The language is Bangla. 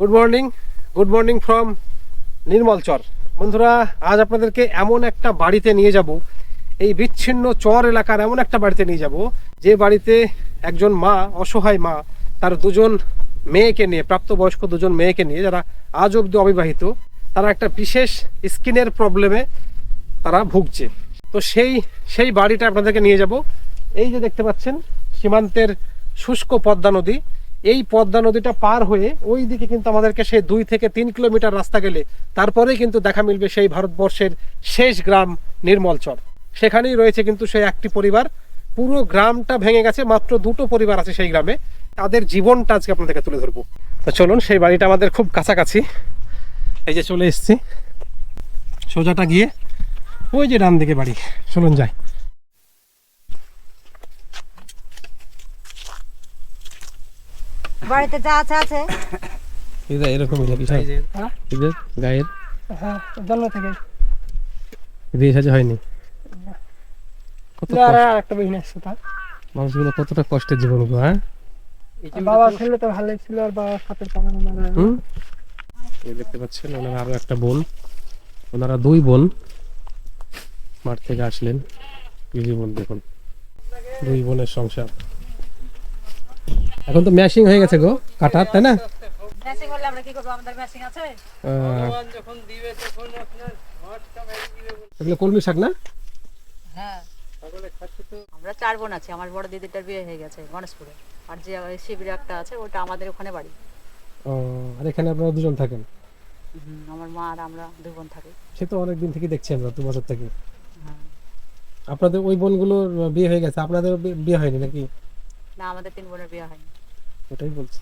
গুড মর্নিং ফ্রম নির্মল চর। বন্ধুরা, আজ আপনাদেরকে এমন একটা বাড়িতে নিয়ে যাব, এই বিচ্ছিন্ন চর এলাকার এমন একটা বাড়িতে নিয়ে যাব যে বাড়িতে একজন মা, অসহায় মা, তার দুজন মেয়েকে নিয়ে, প্রাপ্তবয়স্ক দুজন মেয়েকে নিয়ে, যারা আজ অবধি অবিবাহিত, তারা একটা বিশেষ স্কিনের প্রবলেমে তারা ভুগছে। তো সেই বাড়িটা আপনাদেরকে নিয়ে যাব। এই যে দেখতে পাচ্ছেন সীমান্তের শুষ্ক পদ্মা নদী, এই পদ্মা নদীটা পার হয়ে ওই দিকে কিন্তু আমাদেরকে সেই 2 থেকে 3 কিলোমিটার রাস্তা গেলে তারপরেই কিন্তু দেখা মিলবে সেই ভারতবর্ষের শেষ গ্রাম নির্মলচর। সেখানেই রয়েছে কিন্তু সেই একটি পরিবার। পুরো গ্রামটা ভেঙে গেছে, মাত্র 2টো পরিবার আছে সেই গ্রামে। তাদের জীবনটা আজকে আপনাদেরকে তুলে ধরবো। তো চলুন, সেই বাড়িটা আমাদের খুব কাছাকাছি। এই যে চলে এসেছি, সোজাটা গিয়ে ওই যে ডান দিকে বাড়ি, চলুন যাই। বাড়িতে যা আছে আছে এটা এরকমই নাকি এদের গায়ের? হ্যাঁ, জন্ম থেকে বিয়ে সাজা হয়নি? কত একটা বিঘ্ন আসছে তার। মানুষগুলো কতটা কষ্টের জীবন গো। হ্যাঁ, বাবা ছিল তো ভালোই ছিল, আর বাবার সাথে দেখতে পাচ্ছেন ওনারা আরো একটা বোন, ওনারা 2 বোন মাঠ থেকে আসলেন। কি জীবন দেখুন, 2 বোনের সংসার। এখন তো ম্যাশিং হয়ে গেছে গো কাটার, তাই না? মেশিং করলে আমরা কি করব? আমাদের মেশিং আছে। যখন দিবে তখন আপনার ঘরটা ভেঙে দিবে। এগুলো কলমি শাক না? হ্যাঁ, আমরা 4 বোন আছি। আমার বড় দিদিটার বিয়ে হয়ে গেছে গণেশপুরে, আর যে শিবিরে একটা আছে ওটা আমাদের ওখানে বাড়ি। ও, আর এখানে আপনারা 2 জন থাকেন? আমার মা আর আমরা 2 বোন থাকি। সে তো অনেক দিন থেকে দেখছি আমরা, 2 বছর থেকে। হ্যাঁ, আপনাদের ওই বোনগুলোর বিয়ে হয়ে গেছে, আপনাদের বিয়ে হয়নি নাকি? না, আমাদের 3 বোনের বিয়ে হয়নি। ওটাই বলছি।